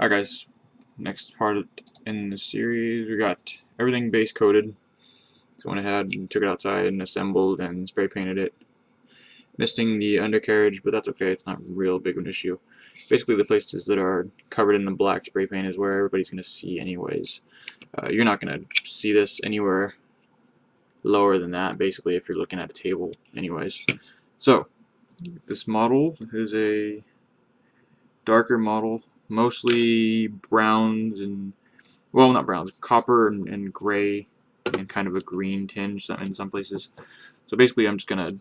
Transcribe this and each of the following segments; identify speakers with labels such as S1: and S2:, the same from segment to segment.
S1: Alright guys, next part in the series, we got everything base coated. So went ahead and took it outside and assembled and spray painted it. Missing the undercarriage, but that's okay, it's not real big of an issue. Basically the places that are covered in the black spray paint is where everybody's going to see anyways. You're not going to see this anywhere lower than that, basically, if you're looking at a table anyways. So, this model is a darker model, mostly browns and, well, not browns, copper and gray and kind of a green tinge in some places. So basically I'm just going to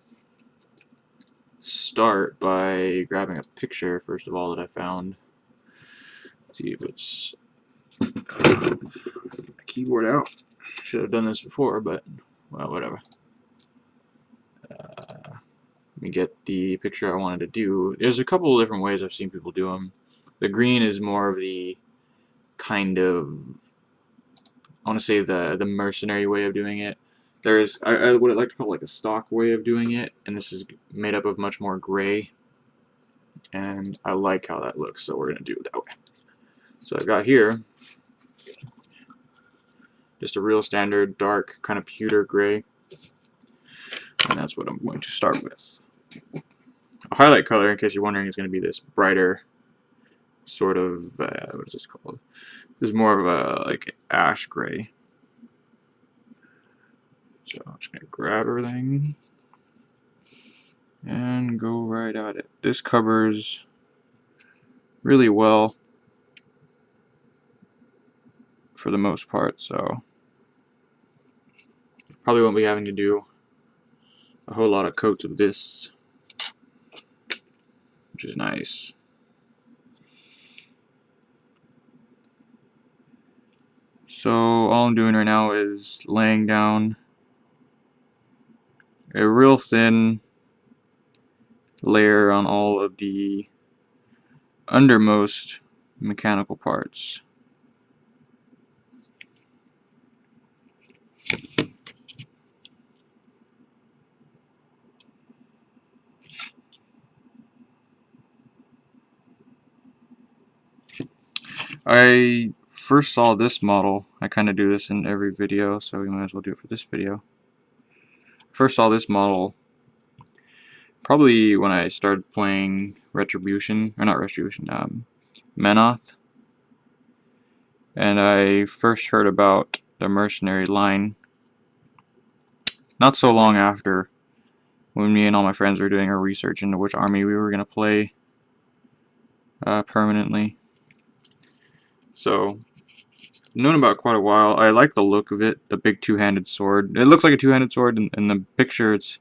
S1: start by grabbing a picture first of all that I found. Let's see if it's my keyboard out. Should have done this before, but well, whatever. Let me get the picture I wanted to do. There's a couple of different ways I've seen people do them. The green is more of the kind of, I want to say the mercenary way of doing it. There's I would like to call it like a stock way of doing it, and this is made up of much more gray, and I like how that looks, so we're going to do it that way. So I've got here just a real standard dark kind of pewter gray, and that's what I'm going to start with. A highlight color, in case you're wondering, is going to be this brighter sort of, what is this called? This is more of a like ash gray. So I'm just going to grab everything and go right at it. This covers really well for the most part, so probably won't be having to do a whole lot of coats of this, which is nice. So all I'm doing right now is laying down a real thin layer on all of the undermost mechanical parts. I first saw this model. I kind of do this in every video, so we might as well do it for this video. First saw this model probably when I started playing Retribution, or not Retribution, Menoth. And I first heard about the Mercenary line not so long after, when me and all my friends were doing our research into which army we were going to play permanently. So, known about quite a while. I like the look of it, the big two-handed sword. It looks like a two-handed sword. In the picture, it's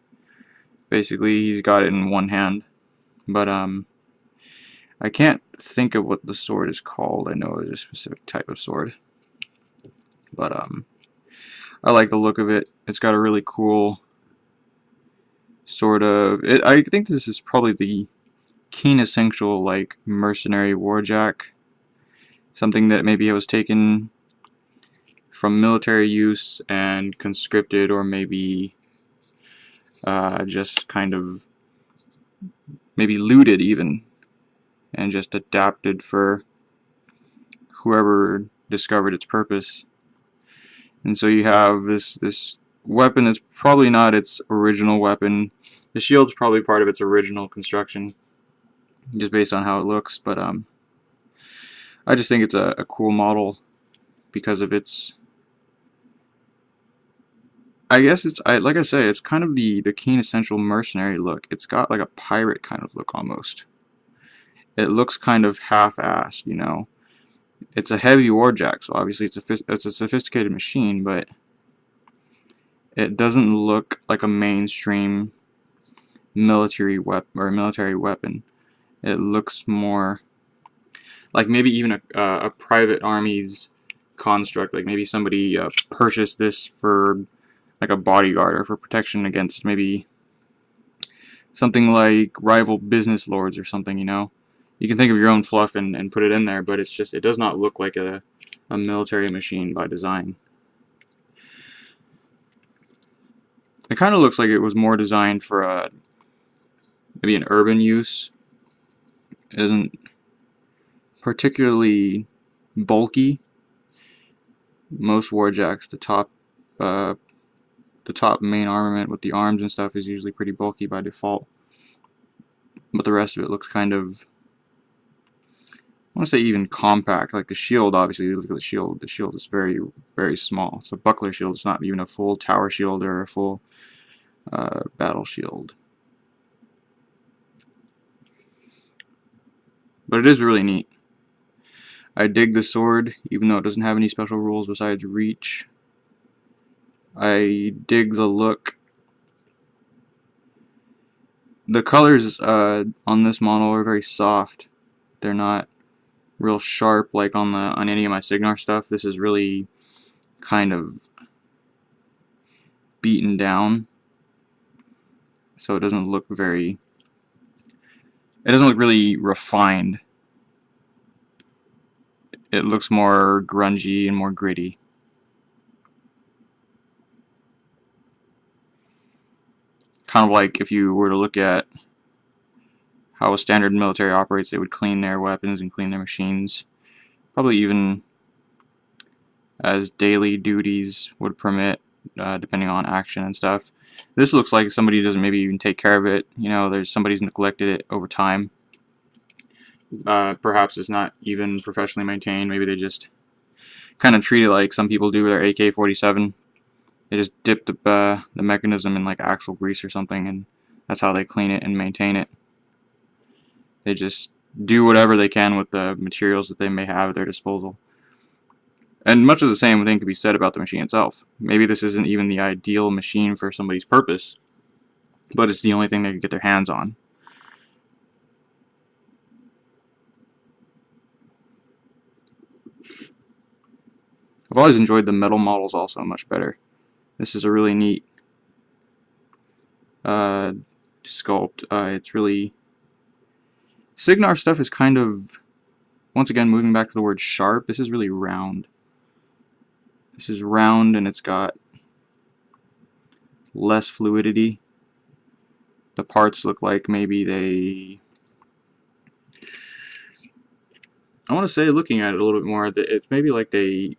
S1: basically he's got it in one hand. But I can't think of what the sword is called. I know it's a specific type of sword. But I like the look of it. It's got a really cool sort of. I think this is probably the quintessential like mercenary warjack. Something that maybe it was taken from military use and conscripted, or maybe just kind of maybe looted even, and just adapted for whoever discovered its purpose. And so you have this weapon that's probably not its original weapon. The shield's probably part of its original construction, just based on how it looks, but I just think it's a cool model because of its, I guess it's, like I say, it's kind of the quintessential mercenary look. It's got like a pirate kind of look almost. It looks kind of half-assed, you know. It's a heavy warjack, so obviously it's a sophisticated machine, but it doesn't look like a mainstream military weapon. It looks more like maybe even a private army's construct. Like maybe somebody purchased this for like a bodyguard or for protection against maybe something like rival business lords or something, you know. You can think of your own fluff and put it in there, but it's just, it does not look like a military machine by design. It kind of looks like it was more designed for maybe an urban use. It isn't particularly bulky. Most warjacks, the top main armament with the arms and stuff is usually pretty bulky by default, but the rest of it looks kind of, I want to say even compact. Like the shield, obviously, you look at the shield is very, very small. It's a buckler shield. It's not even a full tower shield or a full battle shield. But it is really neat. I dig the sword, even though it doesn't have any special rules besides reach. I dig the look. The colors on this model are very soft. They're not real sharp like on any of my Signar stuff. This is really kind of beaten down, so it doesn't look really refined. It looks more grungy and more gritty. Kind of like if you were to look at how a standard military operates, they would clean their weapons and clean their machines, probably even as daily duties would permit, depending on action and stuff. This looks like somebody doesn't maybe even take care of it. You know, there's somebody's neglected it over time. Perhaps it's not even professionally maintained. Maybe they just kind of treat it like some people do with their AK-47. They just dip the mechanism in like axle grease or something, and that's how they clean it and maintain it. They just do whatever they can with the materials that they may have at their disposal. And much of the same thing could be said about the machine itself. Maybe this isn't even the ideal machine for somebody's purpose, but it's the only thing they could get their hands on. I've always enjoyed the metal models also much better. This is a really neat sculpt. It's really... Signar stuff is kind of, once again, moving back to the word sharp, this is really round. This is round and it's got less fluidity. The parts look like maybe they... I want to say, looking at it a little bit more, that it's maybe like they,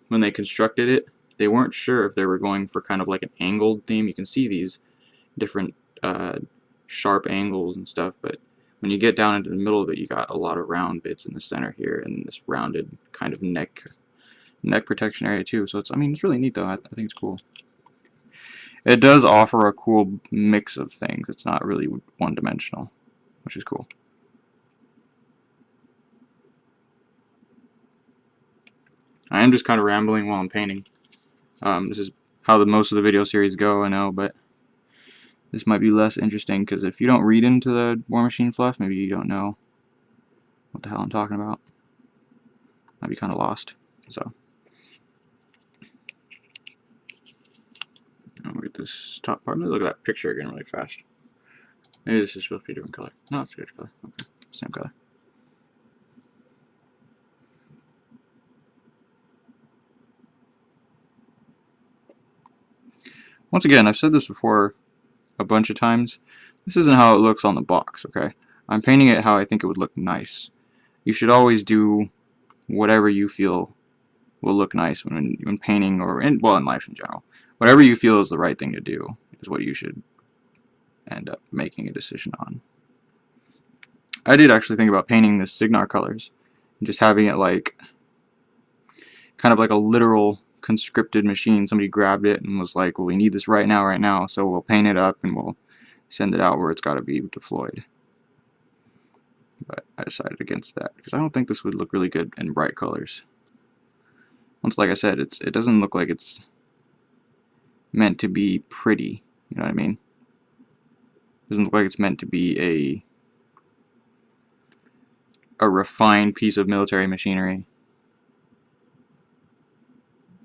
S1: when they constructed it, they weren't sure if they were going for kind of like an angled theme. You can see these different sharp angles and stuff, but when you get down into the middle of it, you got a lot of round bits in the center here and this rounded kind of neck protection area too. So it's, I mean, it's really neat though. I think it's cool. It does offer a cool mix of things. It's not really one-dimensional, which is cool. I am just kind of rambling while I'm painting. This is how most of the video series go, I know, but this might be less interesting because if you don't read into the War Machine fluff, maybe you don't know what the hell I'm talking about. Might be kind of lost. So, look at this top part. Let me look at that picture again really fast. Maybe this is supposed to be a different color. No, it's a different color. Okay, same color. Once again, I've said this before a bunch of times. This isn't how it looks on the box, okay? I'm painting it how I think it would look nice. You should always do whatever you feel will look nice when painting, or in life in general. Whatever you feel is the right thing to do is what you should end up making a decision on. I did actually think about painting the Signar colors and just having it like kind of like a literal conscripted machine. Somebody grabbed it and was like, well, we need this right now, so we'll paint it up and we'll send it out where it's got to be deployed. But I decided against that because I don't think this would look really good in bright colors. Once, like I said, it doesn't look like it's meant to be pretty, you know what I mean? It doesn't look like it's meant to be a refined piece of military machinery.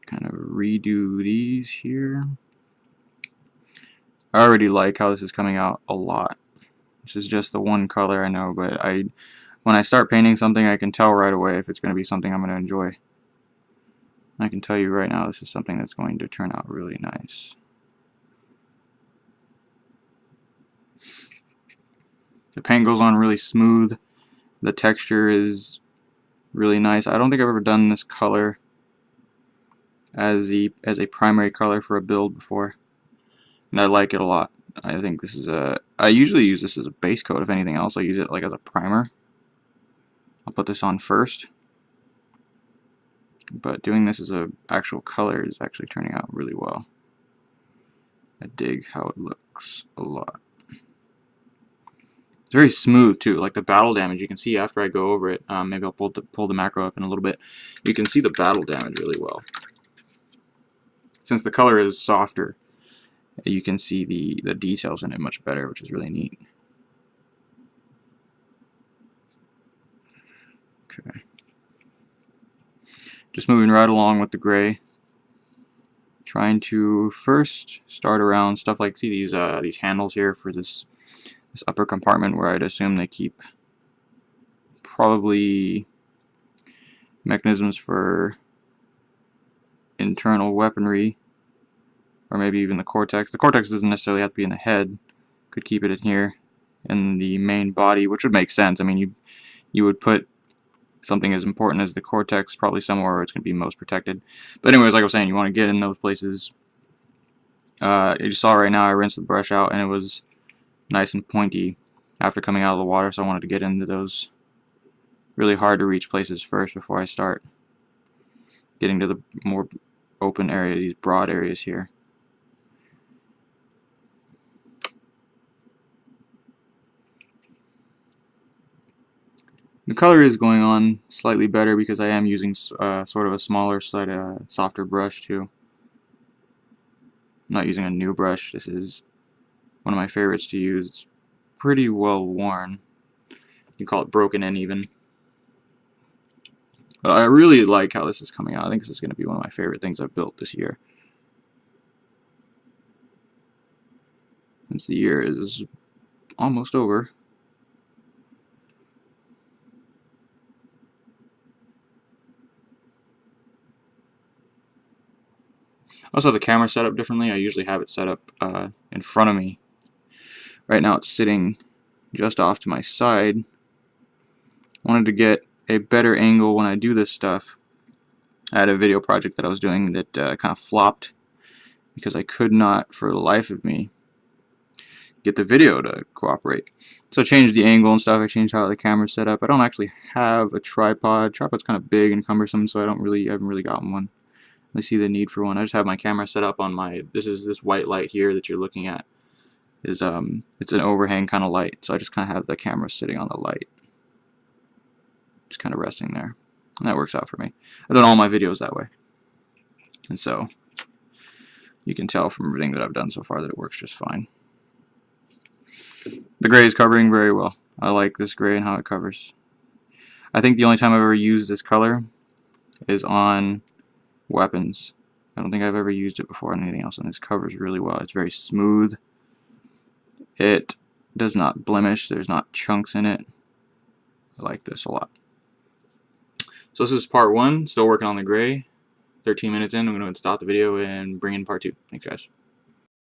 S1: Kind of redo these here. I already like how this is coming out a lot. This is just the one color, I know, but when I start painting something, I can tell right away if it's going to be something I'm going to enjoy. I can tell you right now this is something that's going to turn out really nice. The paint goes on really smooth. The texture is really nice. I don't think I've ever done this color as a primary color for a build before, and I like it a lot. I think this is I usually use this as a base coat. If anything else, I use it like as a primer. I'll put this on first, but doing this as a actual color is actually turning out really well. I dig how it looks a lot. It's very smooth too, like the battle damage you can see after I go over it. Maybe I'll pull the macro up in a little bit. You can see the battle damage really well. Since the color is softer, you can see the details in it much better, which is really neat. Okay. Just moving right along with the gray. Trying to first start around stuff like, see these handles here for this upper compartment where I'd assume they keep probably mechanisms for internal weaponry, or maybe even the cortex. The cortex doesn't necessarily have to be in the head. Could keep it in here in the main body, which would make sense. I mean, you would put something as important as the cortex probably somewhere where it's going to be most protected. But anyways, like I was saying, you want to get in those places. You saw right now I rinsed the brush out and it was nice and pointy after coming out of the water, so I wanted to get into those really hard to reach places first before I start getting to the more open area, these broad areas here. The color is going on slightly better because I am using sort of a smaller, softer brush too. I'm not using a new brush. This is one of my favorites to use. It's pretty well worn. You call it broken in even. I really like how this is coming out. I think this is going to be one of my favorite things I've built this year. Since the year is almost over. I also have the camera set up differently. I usually have it set up in front of me. Right now it's sitting just off to my side. I wanted to get a better angle when I do this stuff. I had a video project that I was doing that kind of flopped because I could not, for the life of me, get the video to cooperate. So I changed the angle and stuff. I changed how the camera's set up. I don't actually have a tripod. Tripod's kind of big and cumbersome, so I haven't really gotten one. I see the need for one. I just have my camera set up on my, this white light here that you're looking at is it's an overhang kind of light, so I just kind of have the camera sitting on the light, just kind of resting there, and that works out for me. I've done all my videos that way, and so you can tell from everything that I've done so far that it works just fine. The gray is covering very well. I like this gray and how it covers. I think the only time I've ever used this color is on weapons. I don't think I've ever used it before on anything else, and this covers really well. It's very smooth. It does not blemish. There's not chunks in it. I like this a lot. So this is part 1. Still working on the gray. 13 minutes in. I'm going to stop the video and bring in part 2. Thanks, guys.